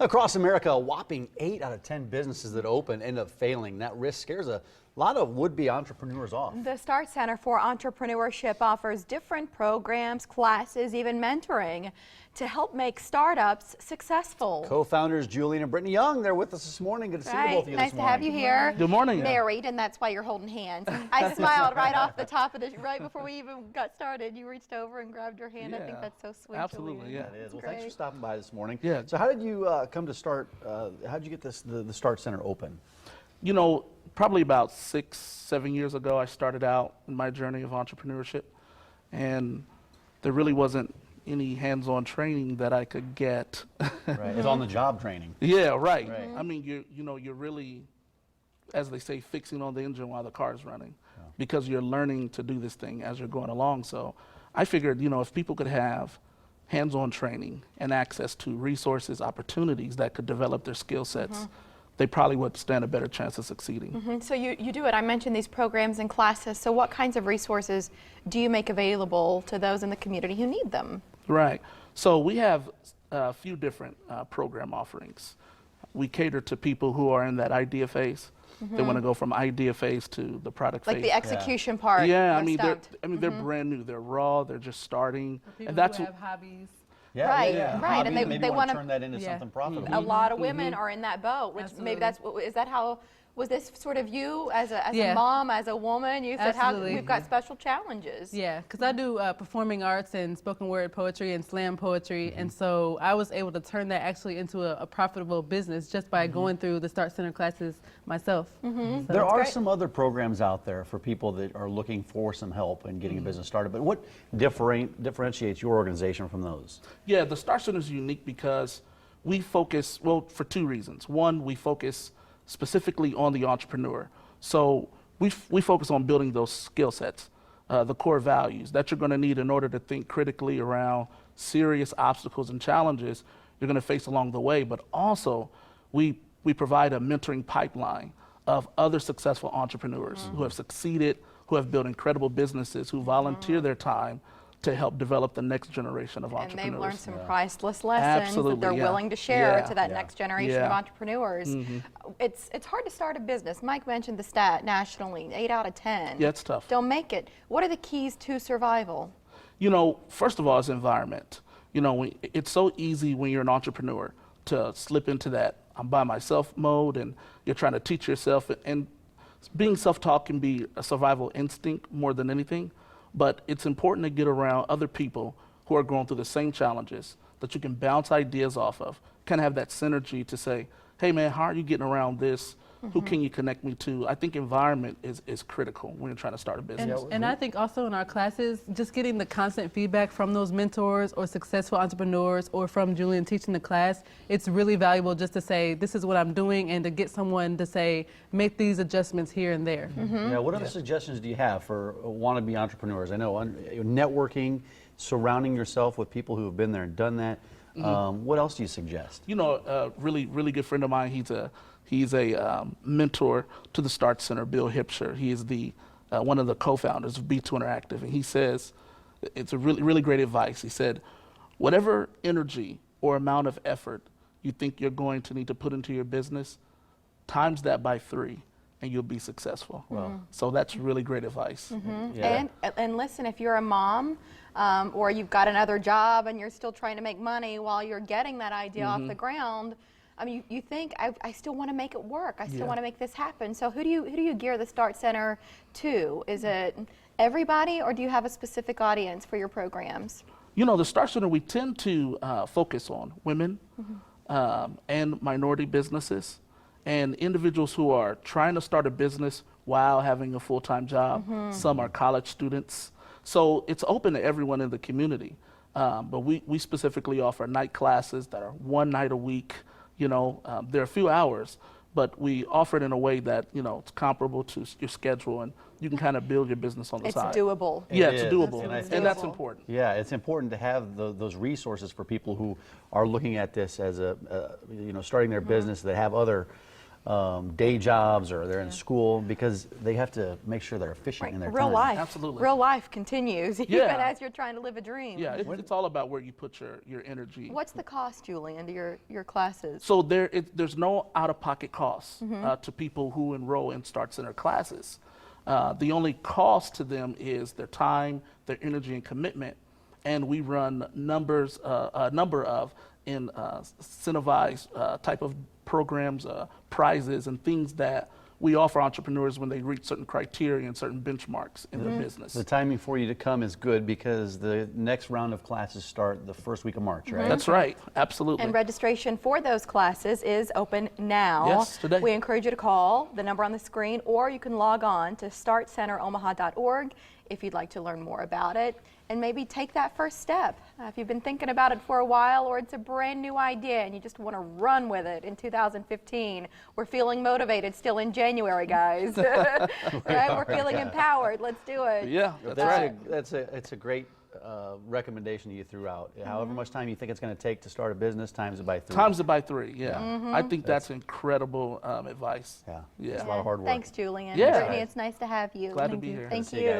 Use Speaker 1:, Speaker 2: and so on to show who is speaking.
Speaker 1: Across America, a whopping 8 out of 10 businesses that open end up failing. That risk scares a lot of would-be entrepreneurs off.
Speaker 2: The Start Center for Entrepreneurship offers different programs, classes, even mentoring to help make startups successful.
Speaker 1: Co-founders Julian and Brittany Young, they're with us this morning. Good to see you both of you
Speaker 2: Nice
Speaker 1: this
Speaker 2: to
Speaker 1: morning.
Speaker 2: have you here.
Speaker 3: Good morning.
Speaker 2: Married, and that's why you're holding hands. I smiled right off the top of the, right before we even got started. You reached over and grabbed your hand. I think that's so sweet.
Speaker 3: Absolutely,
Speaker 2: Julian.
Speaker 3: yeah.
Speaker 1: It is. Well,
Speaker 2: Great.
Speaker 1: thanks for stopping by this morning.
Speaker 3: Yeah.
Speaker 1: So how did you come to start, how did you get the Start Center open?
Speaker 3: You know, probably about 6, 7 years ago, I started out in my journey of entrepreneurship, and there really wasn't any hands-on training that I could get.
Speaker 1: Right. It's on-the-job training.
Speaker 3: Yeah, right.
Speaker 1: Right.
Speaker 3: I mean, you're really, as they say, fixing on the engine while the car is running, because you're learning to do this thing as you're going along. So I figured, if people could have hands-on training and access to resources, opportunities that could develop their skill sets, they probably would stand a better chance of succeeding.
Speaker 2: So you do it. I mentioned these programs and classes. So what kinds of resources do you make available to those in the community who need them?
Speaker 3: Right. So we have a few different program offerings. We cater to people who are in that idea phase. They want to go from idea phase to the product phase.
Speaker 2: Like the execution part.
Speaker 3: Yeah,
Speaker 2: I'm stoked.
Speaker 3: they're brand new. They're raw. They're just starting.
Speaker 4: People
Speaker 3: and that's
Speaker 4: who have hobbies.
Speaker 1: Yeah,
Speaker 2: Right,
Speaker 1: yeah.
Speaker 2: right, and
Speaker 1: Maybe
Speaker 2: they
Speaker 1: want
Speaker 2: wanna-
Speaker 1: to turn that into something profitable.
Speaker 2: A lot of women are in that boat, which maybe
Speaker 4: Absolutely.
Speaker 2: is that how, was this sort of you as a
Speaker 4: Yeah.
Speaker 2: mom, as a woman? You said,
Speaker 4: Absolutely.
Speaker 2: we've got special challenges.
Speaker 4: Yeah, because I do performing arts and spoken word poetry and slam poetry, and so I was able to turn that actually into a profitable business just by going through the Start Center classes myself. So
Speaker 1: There
Speaker 4: it's
Speaker 1: are
Speaker 4: great.
Speaker 1: some other programs out there for people that are looking for some help in getting a business started, but what differentiates your organization from those?
Speaker 3: Yeah, the Start Center is unique because we focus, well, for two reasons. One, we focus specifically on the entrepreneur. So we focus on building those skill sets, the core values that you're going to need in order to think critically around serious obstacles and challenges you're going to face along the way. But also, we provide a mentoring pipeline of other successful entrepreneurs who have succeeded, who have built incredible businesses, who volunteer their time to help develop the next generation of entrepreneurs.
Speaker 2: And they've learned some priceless lessons
Speaker 3: Absolutely,
Speaker 2: that they're
Speaker 3: yeah.
Speaker 2: willing to share
Speaker 3: Yeah.
Speaker 2: to that
Speaker 1: Yeah.
Speaker 2: next generation of
Speaker 3: Yeah.
Speaker 2: entrepreneurs. It's hard to start a business. Mike mentioned the stat nationally, 8 out of 10.
Speaker 3: Yeah, it's tough.
Speaker 2: Don't make it. What are the keys to survival?
Speaker 3: First of all, it's environment. It's so easy when you're an entrepreneur to slip into that I'm by myself mode, and you're trying to teach yourself. And being self-taught can be a survival instinct more than anything. But it's important to get around other people who are going through the same challenges that you can bounce ideas off of, kind of have that synergy to say, hey man, how are you getting around this? Who can you connect me to? I think environment is critical when you're trying to start a business.
Speaker 4: And I think also in our classes, just getting the constant feedback from those mentors or successful entrepreneurs or from Julian teaching the class, it's really valuable just to say, this is what I'm doing, and to get someone to say, make these adjustments here and there.
Speaker 1: Yeah, what other suggestions do you have for wannabe entrepreneurs? I know networking, surrounding yourself with people who have been there and done that. What else do you suggest?
Speaker 3: A really good friend of mine, he's a mentor to the Start Center, Bill Hipsher. He is one of the co-founders of B2 Interactive, and he says, it's a really great advice. He said, whatever energy or amount of effort you think you're going to need to put into your business, times that by 3 and you'll be successful. So that's really great advice.
Speaker 1: Yeah.
Speaker 2: And listen, if you're a mom or you've got another job and you're still trying to make money while you're getting that idea off the ground, I mean, you think, I still want to make it work. I still want to make this happen. So who do you gear the Start Center to? Is it everybody, or do you have a specific audience for your programs?
Speaker 3: The Start Center, we tend to focus on women and minority businesses and individuals who are trying to start a business while having a full-time job. Some are college students. So it's open to everyone in the community. But we specifically offer night classes that are 1 night a week. They're a few hours, but we offer it in a way that, it's comparable to your schedule, and you can kind of build your business on the side.
Speaker 2: It's doable.
Speaker 3: Yeah,
Speaker 1: It
Speaker 3: it's
Speaker 1: is.
Speaker 3: doable,
Speaker 1: And
Speaker 3: that's
Speaker 2: doable.
Speaker 3: important.
Speaker 1: Yeah, it's important to have those resources for people who are looking at this as starting their business, that have other day jobs or they're in school, because they have to make sure they're efficient in their
Speaker 2: Real
Speaker 1: time.
Speaker 2: life.
Speaker 3: Absolutely.
Speaker 2: Real life continues even
Speaker 3: Yeah.
Speaker 2: as you're trying to live a dream.
Speaker 3: Yeah, it's all about where you put your energy.
Speaker 2: What's the cost, Julian, to your classes?
Speaker 3: So there's no out-of-pocket costs to people who enroll in Start Center classes. The only cost to them is their time, their energy, and commitment. And we run a number of incentivized type of programs, prizes, and things that we offer entrepreneurs when they reach certain criteria and certain benchmarks in the business.
Speaker 1: The timing for you to come is good because the next round of classes start the first week of March, right?
Speaker 3: That's right, absolutely.
Speaker 2: And registration for those classes is open now.
Speaker 3: Yes, today.
Speaker 2: We encourage you to call the number on the screen, or you can log on to startcenteromaha.org if you'd like to learn more about it and maybe take that first step. If you've been thinking about it for a while, or it's a brand new idea and you just want to run with it in 2015, we're feeling motivated still in January, guys. Right? We're feeling empowered. Let's do it.
Speaker 3: Yeah, that's right.
Speaker 1: It's a great recommendation you threw out. However much time you think it's going to take to start a business, times it by 3.
Speaker 3: Times it by 3, yeah. I think that's incredible advice.
Speaker 1: Yeah,
Speaker 3: Yeah.
Speaker 1: it's a lot of hard work.
Speaker 2: Thanks, Julian.
Speaker 3: Yeah.
Speaker 2: Brittany, it's nice to have you.
Speaker 3: Glad to be here.
Speaker 2: Thank
Speaker 1: See you
Speaker 2: you.
Speaker 1: guys.